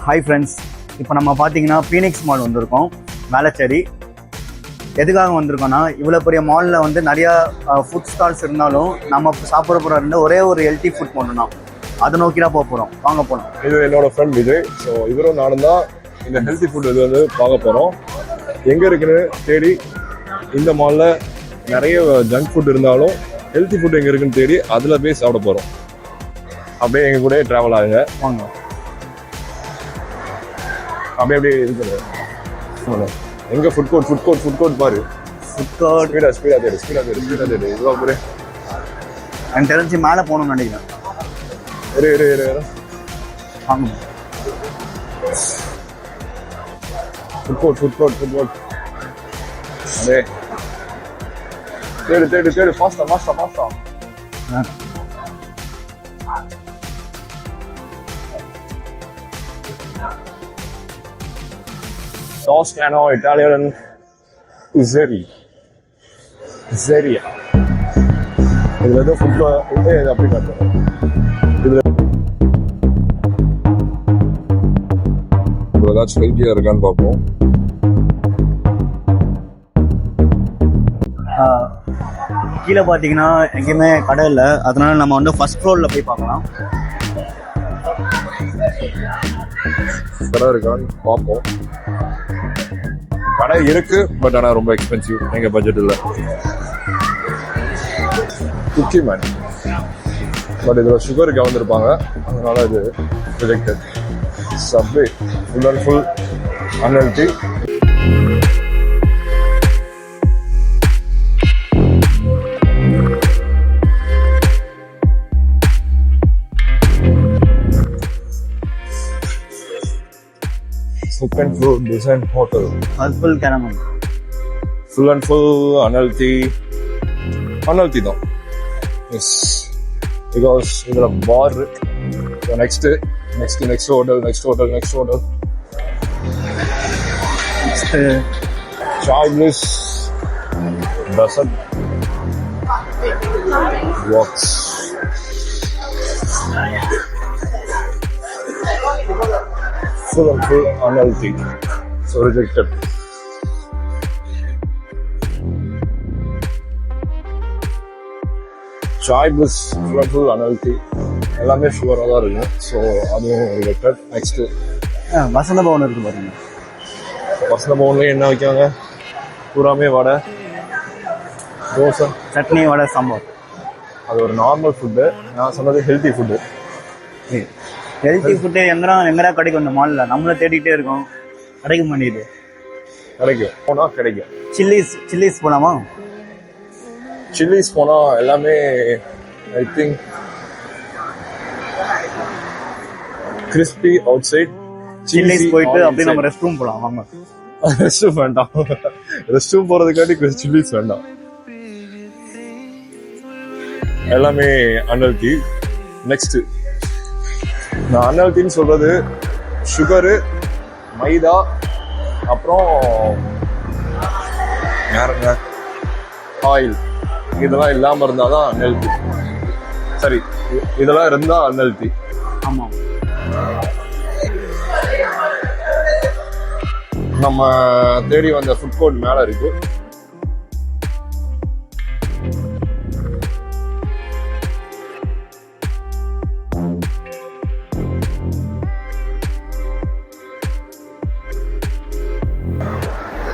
Hi friends, இப்போ நம்ம பார்த்தீங்கன்னா பீனிக்ஸ் மால் வந்திருக்கோம், வேளச்சேரி. எதுக்காக வந்திருக்கோம்னா, இவ்வளோ பெரிய மாலில் வந்து நிறையா ஃபுட் ஸ்டால்ஸ் இருந்தாலும் நம்ம சாப்பிட போகிற இருந்து ஒரே ஒரு ஹெல்த்தி ஃபுட் மட்டும் தான், அதை நோக்கி தான் போக போகிறோம். வாங்க போகலாம். இது என்னோட ஃப்ரெண்ட் விஜய். ஸோ இவரும் நானும் தான் இந்த ஹெல்த்தி ஃபுட் இது வந்து பார்க்க போகிறோம். எங்கே இருக்குன்னு தேடி இந்த மாலில் நிறைய ஜங்க் ஃபுட் இருந்தாலும் ஹெல்த்தி ஃபுட் எங்கே இருக்குன்னு தேடி அதில் போய் சாப்பிட போகிறோம். அப்படியே எங்கள் கூட ட்ராவல் ஆகுங்க, வாங்க. அப்படியே இருக்குது எங்கே ஃபுட் கோர்ட் பாரு. ஃபுட் கோர்ட் ஸ்பீடாக தேடு இவ்வளோ பேர் எனக்கு தெரிஞ்சு மேலே போகணும்னு நினைக்கிறேன். இரு வாங்க. ஃபுட் கோர்ட் அப்படியே தேடு ஃபாஸ்டா. Toscano, Italian, Pizzeria. இதுல ஏதோ ஃபுட் அப்படி காட்டுறோம். இதுல ஏதாச்சும் ஹெல்த்தியா இருக்கான்னு பார்ப்போம். கீழே பார்த்தீங்கன்னா எங்கேயுமே கடை இல்லை, அதனால நம்ம வந்து ஃபர்ஸ்ட் ஃப்ளோரில் போய் பார்க்கலாம். கடை இருக்கான்னு பார்ப்போம். கடை இருக்கு, பட் ஆனால் ரொம்ப எக்ஸ்பென்சிவ், எங்கள் பட்ஜெட் இல்லை. குக்கி மேன், பட் இதில் சுகர் கலந்துருப்பாங்க, அதனால இது rejected. Subway full and full unhealthy. Second floor design hotel. Purple caramel. Full and full unhealthy தான். Yes. Because இதுல bar. So next hotel. Next. Chai bliss. Desert. Walks. Full and full unhealthy, so rejected. Chai bliss, full and full unhealthy. எல்லாமே சுகராக தான் இருக்கும், so அதுவும் rejected. Next Vasantha Bhavan இருக்குது பாருங்க. வசந்த பவன்லேயும் என்ன வைக்காங்க? பூராமே வடை, தோசை, சட்னி, வடை, சாம்பார். அது ஒரு நார்மல் ஃபுட்டு. நான் சொன்னது ஹெல்த்தி ஃபுட்டு. ஹெல்த்தி ஃபுட்டு எங்கடா கிடைக்கும் இந்த மாலில்? நம்மள தேடிக்கிட்டே இருக்கோம், கிடைக்க மாட்டேங்குது. கிடைக்கும். சில்லிஸ் போலாமா? சில்லிஸ் போனால் எல்லாமே I think crispy outside. Chili's போயிட்டு அப்படியே நம்ம ரெஸ்ட் ரூம் போகலாம். வாங்க. ரெஸ்ட் ரூம் வேண்டாம், ரெஸ்ட் ரூம் போகிறதுக்காட்டி சில்லிஸ் வேண்டாம். எல்லாமே அன்ஹெல்தி. நெக்ஸ்ட்டு நான் அன்ஹெல்தின்னு சொல்றது சுகரு, மைதா, அப்புறம் ஆயில், இதெல்லாம் இல்லாமல் இருந்தால் தான் அன்ஹெல்தி. சரி, இதெல்லாம் இருந்தால் அன்ஹெல்தி. ஆமாம். நம்ம தேடி வந்த ஃபுட் கோர்ட் மேலே இருக்கு.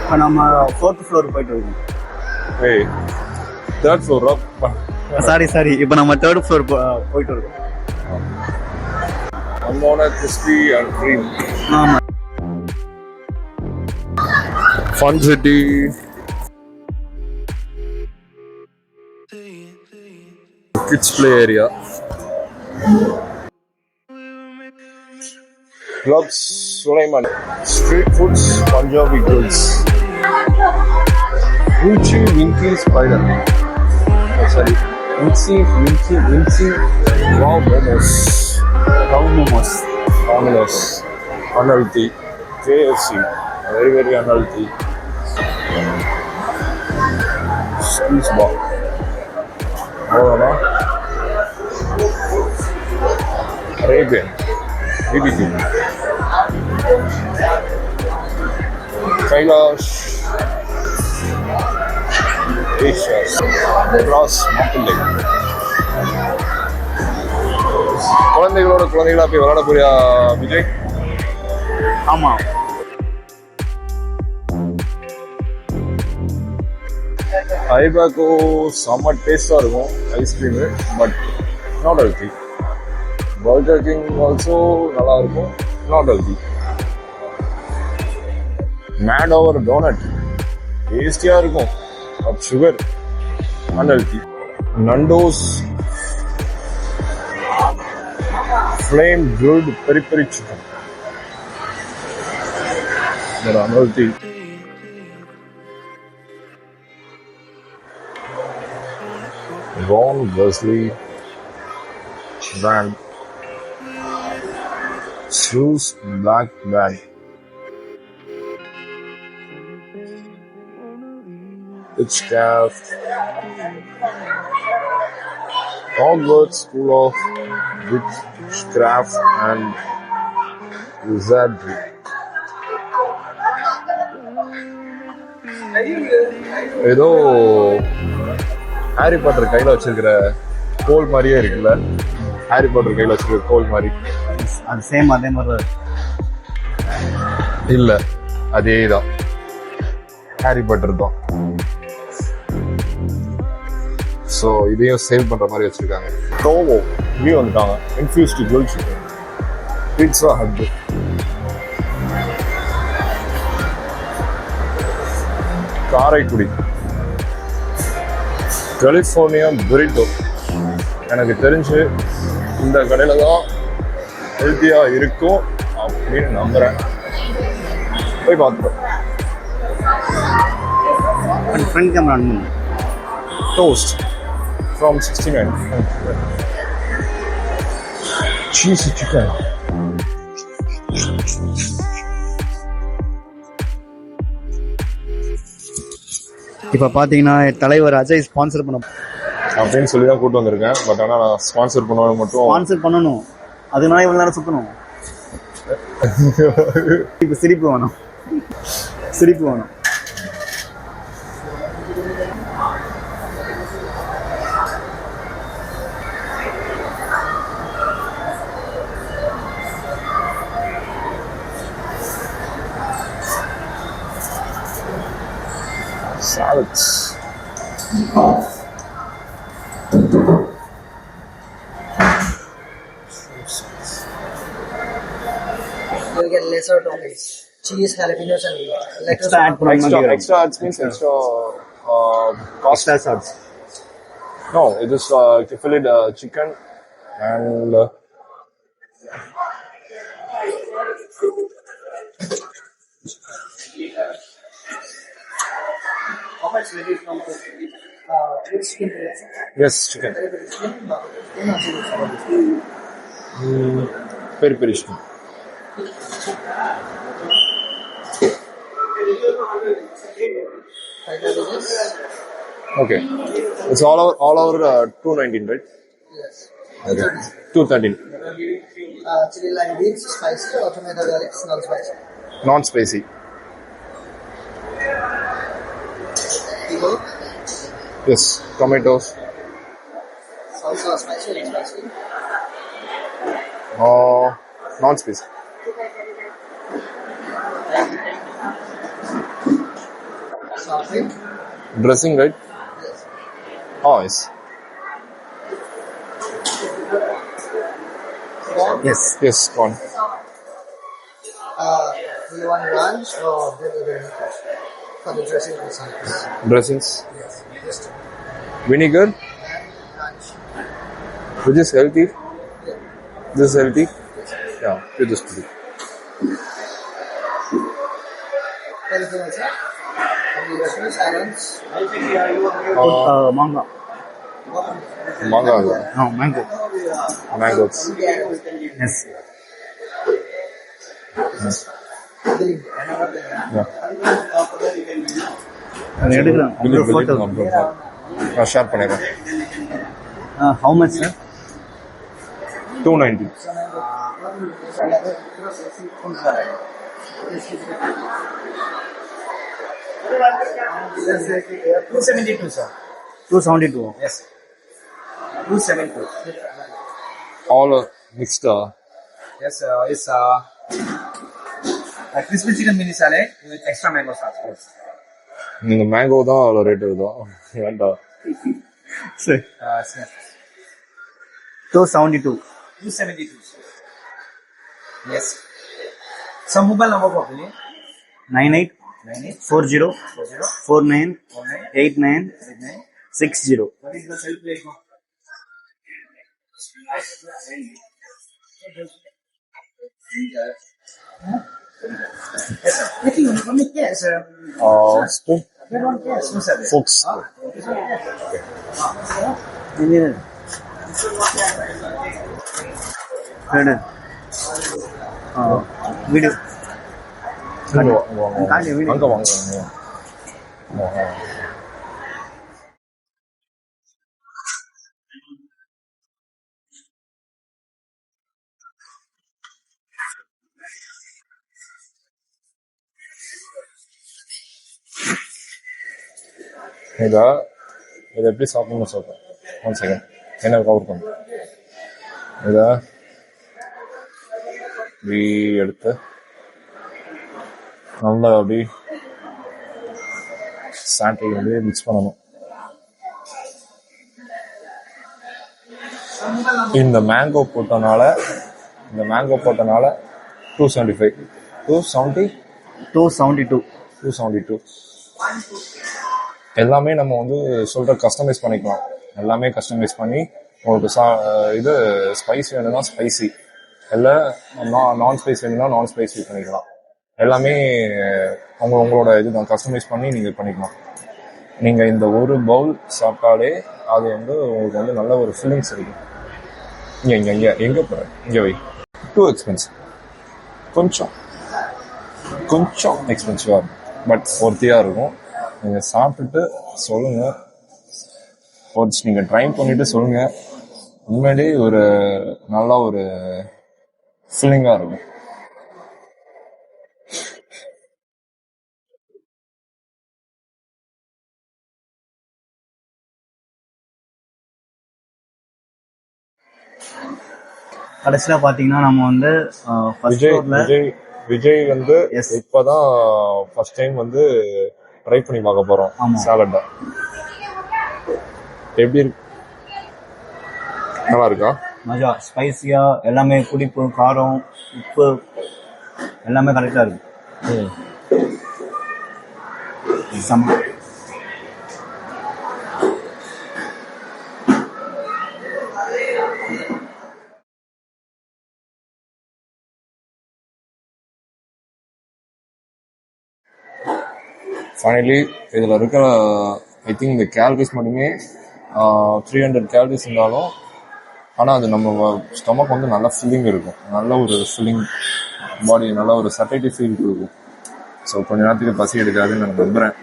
இப்போ நம்ம 4th ஃப்ளோர் போயிட்டு இருக்கோம். Third Flora? சாரி, இப்போ நம்ம 3rd ஃப்ளோர் போயிட்டு இருக்கோம். அன்மோன கிறிஸ்பி அண்ட் க்ரீம். ஆமாம். Fun city, kids play area, clubs, Sulaiman, street foods, Punjabi grills, வின்சி ஸ்பைடர், வின்சி momos, unhealthy, KFC, very unhealthy, cheese bar, அவ்வளோதான். Arabian, BBQ, Kailash Asia's cross mountain lake. குழந்தைகளோட குழந்தைகளா போய் விளையாட போறியா விஜய்? ஆமாம். ஐபேக்கோ செம்ம டேஸ்டாக இருக்கும் ice cream, but not healthy. Burger King also நல்லா இருக்கும், not healthy. Mad Over Donut டேஸ்டியாக இருக்கும், but sugar, unhealthy. Nando's flame grilled peri peri chicken, unhealthy. Ron Wesley brand Shoes Black Bag. It's Craft Hogwarts School of Witchcraft and Wizardry. ஏதோ Harry Potter கையில் வச்சிருக்கிற கோல் மாதிரியே இருக்குல்ல, Harry Potter கையில் வச்சிருக்கிற கோல் மாதிரி. அது சேம் அதே மாதிரி இல்லை, அதே தான், ஹாரி பாட்டர் தான். ஸோ இதையும் சேல் பண்ணுற மாதிரி வச்சுருக்காங்க. டோவோ இங்கேயும் வந்துட்டாங்க. Infused grill chicken, Pizza Hut, Karaikudi California burrito. எனக்கு தெரிஞ்சு இந்த கடையில் தான் ஹெல்த்தியாக இருக்கும் அப்படின்னு நம்புகிறேன். போய் பார்த்துட்டோம். Front camera toast from 69 cheese chicken. இப்போ பார்த்தீங்கன்னா தலைவர் அஜய் ஸ்பான்சர் பண்ண அப்படின்னு சொல்லி தான் கூட்டு வந்திருக்கேன். பட் ஆனால் நான் ஸ்பான்சர் பண்ணுவேன் மட்டும். ஸ்பான்சர் பண்ணணும், அதனால இவ்வளோ நேரம் சுற்றணும். இப்போ சிரிப்பு வேணும், சிரிப்பு வேணும். Salads. You'll get lesser toppings, cheese, jalapenos, and lettuce. Extra ads means extra cost. Extra sauce. No, it is fillet chicken and How much reduce from which chicken? yes, chicken. Peri peri chicken. Okay, it's all over 219, right? Yes. Okay, 213. Chili lime beans, spicy, or tomato garlic, non-spicy. Non-spicy. Pickle, Yes, tomatoes. salsa, spicy, or spicy. Non-spicy. Soft drink. Dressing, right? Yes. Oh, yes. Corn. Yes. Yes, corn. Do you want ranch or vinegar for the dressing and salads? Dressings. Yes. Just Vinegar, ranch. which is healthy. Yeah. This is healthy. Yeah, you just put it. Anything else? Any dressings, salads? மாங்கா. Mango. Mango. Mangoes. Yes. Yeah. அதை எடுக்கிறேன். Believe, photo. நான் share பண்ணிடுறேன். How much sir? 290. $272, sir. 272. Yes. 272. All mixed. Yes, it's a crispy chicken mini salad with extra mango sauce. நீங்க mango தான் அவ்வளோ rate இருக்கும் வேண்டாம். சரி. Yes. 272. 272. Yes. Some mobile number for me. 98 40 49 89 60. What is the self rate? Yes, sir. Spoon? Yes, no, sir. Forks. Video அங்க காட்டு video. வாங்க. இதை எப்படி சாப்பிடணும்னு சொல்கிறேன். 1 செகண்ட் என்ன கவர் பண்ண இதை இப்படி எடுத்து நல்லா அப்படி சாண்டை வந்து மிக்ஸ் பண்ணணும். இந்த மேங்கோ போட்டனால 275 272 எல்லாமே நம்ம வந்து சொல்கிற கஸ்டமைஸ் பண்ணிக்கலாம். எல்லாமே கஸ்டமைஸ் பண்ணி உங்களுக்கு இது ஸ்பைஸ் வேணும்னா ஸ்பைசி, இல்லை நான் ஸ்பைஸ் வேணும்னா நான் ஸ்பைசி பண்ணிக்கலாம். எல்லாமே உங்களோட இதுதான் கஸ்டமைஸ் பண்ணி நீங்கள் பண்ணிக்கலாம். நீங்கள் இந்த ஒரு பவுல் சாப்பிட்டாலே அது வந்து உங்களுக்கு வந்து நல்ல ஒரு ஃபீலிங்ஸ் இருக்கும். எங்கே போகிறேன் இங்கே வை. டூ எக்ஸ்பென்சிவ், கொஞ்சம் எக்ஸ்பென்சிவாக இருக்கும், பட் ஒர்த்தியாக இருக்கும். நீங்கள் சாப்பிட்டுட்டு சொல்லுங்கள், நீங்கள் ட்ரை பண்ணிவிட்டு சொல்லுங்கள். உண்மையிலே ஒரு நல்ல ஒரு ஃபீலிங்காக இருக்கும். கடைசியில் பார்த்தீங்கன்னா நம்ம வந்து விஜய் வந்து இப்போதான் ஃபர்ஸ்ட் டைம் வந்து ட்ரை பண்ணி பார்க்க போகிறோம் சாலட்டை. எப்படி இருக்கு? நல்லா இருக்கா? மஜா, ஸ்பைஸியாக எல்லாமே, புளிப்பு, காரம், உப்பு எல்லாமே கரெக்டாக இருக்கு. ஃபைனலி இதில் இருக்கிற ஐ திங்க் இந்த கேலரிஸ் மட்டுமே 300 கேலரிஸ் இருந்தாலும், ஆனால் அது நம்ம ஸ்டொமக் வந்து நல்ல ஃபீலிங் இருக்கும். நல்ல ஒரு ஃபீலிங், பாடி நல்ல ஒரு சட்டைட்டி ஃபீல் இருக்கும். ஸோ கொஞ்ச நேரத்துக்கு பசி எடுக்காதுன்னு நான் நம்புகிறேன்.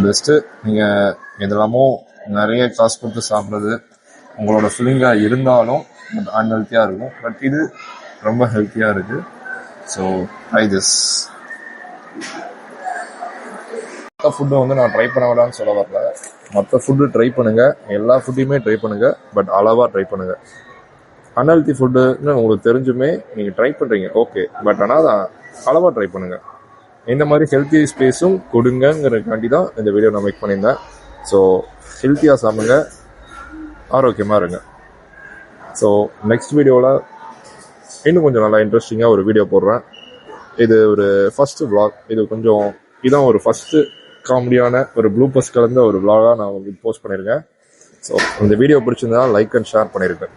பெஸ்ட்டு நீங்கள் இதெல்லாமோ நிறைய காசு கொடுத்து சாப்பிட்றது உங்களோட ஃபீலிங்காக இருந்தாலும் பட் அன்ஹெல்த்தியாக இருக்கும். பட் இது ரொம்ப ஹெல்த்தியாக இருக்குது. So try this. மற்ற ஃபுட்டு வந்து நான் ட்ரை பண்ண வேண்டாம்னு சொல்ல வரல. மற்ற ஃபுட்டு ட்ரை பண்ணுங்கள், எல்லா ஃபுட்டையுமே ட்ரை பண்ணுங்கள், பட் அளவாக ட்ரை பண்ணுங்கள். அன்ஹெல்த்தி ஃபுட்டுன்னு உங்களுக்கு தெரிஞ்சுமே நீங்கள் ட்ரை பண்ணுறீங்க, ஓகே, பட் ஆனால் அதை அளவாக ட்ரை பண்ணுங்கள். இந்த மாதிரி ஹெல்த்தி ஸ்பேஸும் கொடுங்கங்கிறக்காண்டி தான் இந்த வீடியோ நான் மேக் பண்ணியிருந்தேன். ஸோ ஹெல்த்தியாக சாப்பிடுங்க, ஆரோக்கியமாக இருங்க. ஸோ நெக்ஸ்ட் வீடியோவில் இன்னும் கொஞ்சம் நல்லா இன்ட்ரெஸ்டிங்காக ஒரு வீடியோ போடுறேன். இது ஒரு ஃபஸ்ட்டு vlog. இதான் ஒரு ஃபஸ்ட்டு காமெடியான ஒரு ப்ளூபர்ஸ் கலந்த ஒரு vlog-ஆக நான் போஸ்ட் பண்ணியிருக்கேன். ஸோ இந்த வீடியோ பிடிச்சிருந்தா லைக் அண்ட் ஷேர் பண்ணியிருக்கேன்.